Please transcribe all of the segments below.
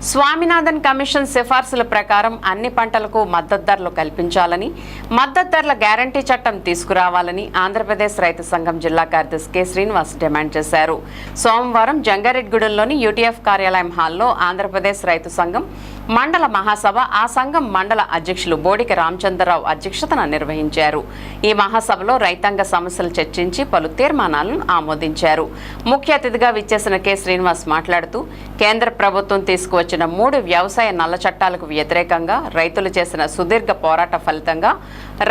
Swaminathan commission సిఫార్సుల ప్రకారం అన్ని పంటలకు మద్దతు ధరలు కల్పించాలని, మద్దతు ధరల గ్యారంటీ చట్టం తీసుకురావాలని ఆంధ్రప్రదేశ్ రైతు సంఘం జిల్లా కార్యదర్శి కె శ్రీనివాస్ డిమాండ్ చేశారు. సోమవారం జంగారెడ్డిగూడెంలోని యూటీఎఫ్ కార్యాలయం హాల్లో ఆంధ్రప్రదేశ్ రైతు సంఘం మండల మహాసభ, ఆ సంఘం మండల అధ్యక్షులు బోడికి రామచంద్రరావు అధ్యక్షతన నిర్వహించారు. ఈ మహాసభలో రైతాంగ సమస్యలు చర్చించి పలు తీర్మానాలను ఆమోదించారు. ముఖ్య అతిథిగా విచ్చేసిన కె శ్రీనివాస్ మాట్లాడుతూ, కేంద్ర ప్రభుత్వం తీసుకువచ్చిన 3 వ్యవసాయ నల్ల చట్టాలకు వ్యతిరేకంగా రైతులు చేసిన సుదీర్ఘ పోరాట ఫలితంగా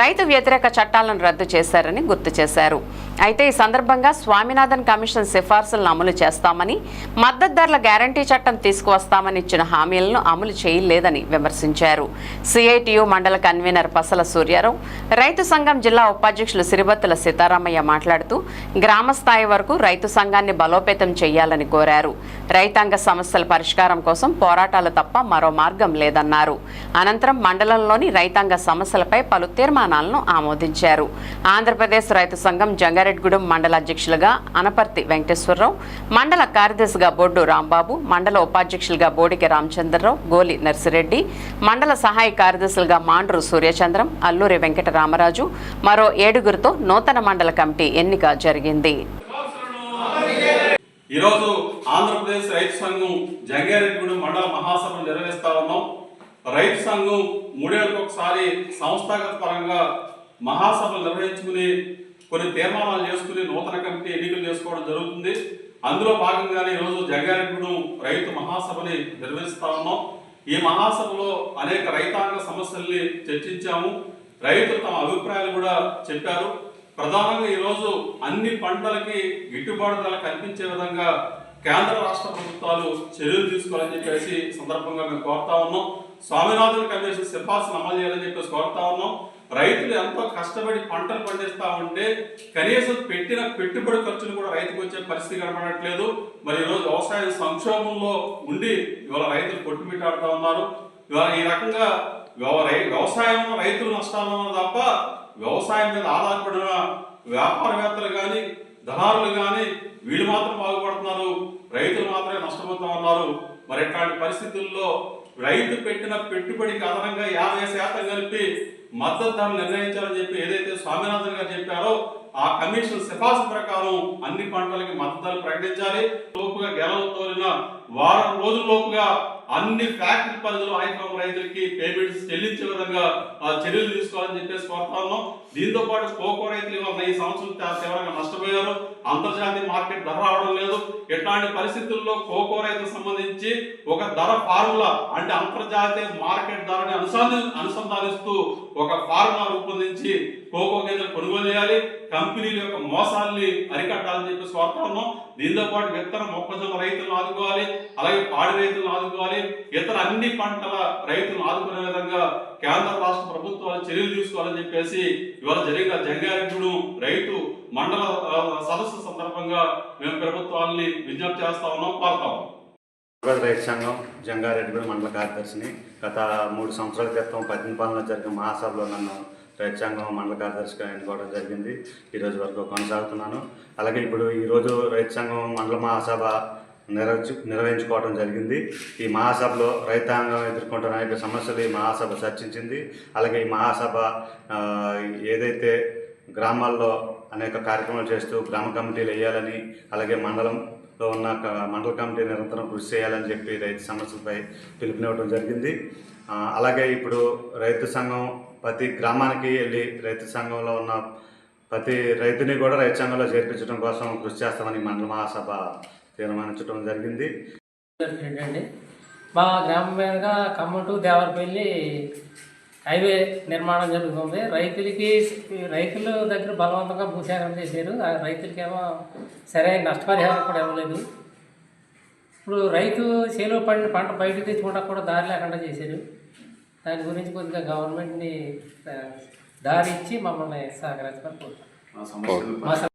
రైతు వ్యతిరేక చట్టాలను రద్దు చేశారని గుర్తు చేశారు. అయితే ఈ సందర్భంగా స్వామినాథన్ కమిషన్ సిఫార్సులను అమలు చేస్తామని, మద్దతు ధరల గ్యారంటీ చట్టం తీసుకువస్తామని ఇచ్చిన హామీలను అమలు చేయలేదని విమర్శించారు. సిఐటియు మండల కన్వీనర్ పసల సూర్యారావు, రైతు సంఘం జిల్లా ఉపాధ్యక్షులు సిరిబత్తుల సీతారామయ్య మాట్లాడుతూ, గ్రామ స్థాయి వరకు రైతు సంఘాన్ని బలోపేతం చేయాలని కోరారు. రైతాంగ సమస్యల పరిష్కారం కోసం పోరాటాలు తప్ప మరో మార్గం లేదన్నారు. అనంతరం మండలంలోని రైతాంగ సమస్యలపై పలు తీర్మానాలను ఆమోదించారు. ఆంధ్రప్రదేశ్ రైతు సంఘం జంగారెడ్డిగూడెం మండల అధ్యక్షులుగా అనపర్తి వెంకటేశ్వరరావు, మండల కార్యదర్శిగా బొడ్డు రాంబాబు, మండల ఉపాధ్యక్షులుగా బోడికి రామచంద్రరావు, గోలి నర్సిరెడ్డి, మండల సహాయ కార్యదర్శులుగా మాండ్రు సూర్యచంద్రం, అల్లూరి వెంకటరామరాజు, మరో 7గురితో నూతన మండల కమిటీ ఎన్నిక జరిగింది. ఈరోజు ఆంధ్రప్రదేశ్ రైతు సంఘం జంగారెడ్డిగూడెం మండల మహాసభను నిర్వహిస్తా ఉన్నాం. రైతు సంఘం 3 ఏళ్లకు ఒకసారి సంస్థాగత పరంగా మహాసభలు నిర్వహించుకుని కొన్ని తీర్మానాలు చేసుకుని నూతన కమిటీ ఎన్నికలు చేసుకోవడం జరుగుతుంది. అందులో భాగంగానే ఈరోజు జంగారెడ్డిగూడెం రైతు మహాసభని నిర్వహిస్తా ఉన్నాం. ఈ మహాసభలో అనేక రైతాంగ సమస్యల్ని చర్చించాము. రైతులు తమ అభిప్రాయాలు కూడా చెప్పారు. ప్రధానంగా ఈరోజు అన్ని పంటలకి గిట్టుబాటు ధర కల్పించే విధంగా కేంద్ర రాష్ట్ర ప్రభుత్వాలు చర్యలు తీసుకోవాలని చెప్పేసి సందర్భంగా మేము కోరుతా ఉన్నాం. స్వామినాథన్ కమిషన్ సిఫార్సులు అమలు చేయాలని చెప్పేసి కోరుతా ఉన్నాం. రైతులు ఎంతో కష్టపడి పంటలు పండిస్తా ఉంటే కనీసం పెట్టిన పెట్టుబడి ఖర్చులు కూడా రైతుకు వచ్చే పరిస్థితి కనబడట్లేదు. మరి ఈరోజు వ్యవసాయ సంక్షోభంలో ఉండి ఇవాళ రైతులు కొట్టుమిట్టాడుతూ ఉన్నారు. ఇవాళ ఈ రకంగా వ్యవసాయం రైతులు నష్టాలు తప్ప వ్యవసాయం మీద ఆధారపడిన వ్యాపారవేత్తలు కానీ దళారులు కానీ వీళ్ళు మాత్రం బాగుపడుతున్నారు, రైతులు మాత్రమే నష్టపోతా ఉన్నారు. మరి ఇట్లాంటి పరిస్థితుల్లో రైతు పెట్టిన పెట్టుబడికి అదనంగా 50% కలిపి మద్దతు ధరలు నిర్ణయించాలని చెప్పి ఏదైతే స్వామినాథన్ గారు చెప్పారో ఆ కమిషన్ సిఫార్సు ప్రకారం అన్ని పంటలకి మద్దతు ధరలు ప్రకటించాలి. లోపుగా గెలలు తోలిన వారం రోజుల్లోపుగా అన్ని ఫ్యాక్టరీ పరిధిలో ఆయకం రైతులకి పేమెంట్స్ చెల్లించే విధంగా చర్యలు తీసుకోవాలని చెప్పేసి కోరుతా ఉన్నాం. దీంతో పాటు కోకో రైతులు వల్ల ఈ సంవత్సరం తీవ్రంగా నష్టపోయారు. అంతర్జాతీయ మార్కెట్ ధర రావడం లేదు. ఇట్లాంటి పరిస్థితుల్లో కోకో రైతులకు సంబంధించి ఒక ధర ఫార్ములా, అంటే అంతర్జాతీయ మార్కెట్ ధరని అనుసంధానిస్తూ ఒక ఫార్ములా రూపొందించి కోకో కేంద్రం కొనుగోలు చేయాలి. కంపెనీల యొక్క మోసాలని అరికట్టాలని చెప్పేసి కోరుతా ఉన్నాం. దీంతో పాటు విత్తన మొక్కజొన్న రైతులను ఆదుకోవాలి, అలాగే పాడి రైతులను ఆదుకోవాలి, ఇతర అన్ని పంటల రైతులను ఆదుకునే విధంగా కేంద్ర రాష్ట్ర ప్రభుత్వాలు చర్యలు తీసుకోవాలని చెప్పేసి ఇవాళ జరిగిన జంగారెడ్డిగూడెం రైతు మండల సదస్సు సందర్భంగా మేము ప్రభుత్వాలని విజ్ఞప్తి చేస్తా ఉన్నాం, కోరుతా ఉన్నాం. రైతు సంఘం జంగారెడ్డిగూడెం మండల కార్యదర్శిని. గత 3 సంవత్సరాల క్రితం 18 జరిగిన మహాసభలో నన్ను రైతు సంఘం మండల కార్యదర్శిగా ఎన్నుకోవడం జరిగింది. ఈరోజు వరకు కొనసాగుతున్నాను. అలాగే ఇప్పుడు ఈరోజు రైతు సంఘం మండల మహాసభ నిర్వహించుకోవడం జరిగింది. ఈ మహాసభలో రైతాంగం ఎదుర్కొంటున్న అనేక సమస్యలు ఈ మహాసభ చర్చించింది. అలాగే ఈ మహాసభ ఏదైతే గ్రామాల్లో అనేక కార్యక్రమాలు చేస్తూ గ్రామ కమిటీలు వేయాలని, అలాగే మండలంలో ఉన్న మండల కమిటీ నిరంతరం కృషి చేయాలని చెప్పి రైతు సమస్యలపై పిలుపునివ్వడం జరిగింది. అలాగే ఇప్పుడు రైతు సంఘం ప్రతి గ్రామానికి వెళ్ళి రైతు సంఘంలో ఉన్న ప్రతి రైతుని కూడా రైతు సంఘంలో చేర్పించడం కోసం కృషి చేస్తామని మండల మహాసభ తీర్మానించడం జరిగింది. మా గ్రామం మీదుగా ఖమ్మం టు దేవరపల్లి హైవే నిర్మాణం జరుగుతుంది. రైతుల దగ్గర బలవంతంగా భూసేకరణ చేశారు. ఆ రైతులకేమో సరైన నష్టపరిహారం కూడా ఇవ్వలేదు. ఇప్పుడు రైతు చేలో పడిన పంట బయటకు తెచ్చుకోవడానికి కూడా దారి లేకుండా చేశారు. దాని గురించి కొద్దిగా గవర్నమెంట్ని దారి ఇచ్చి మమ్మల్ని సహకరించమని కోరుతాం.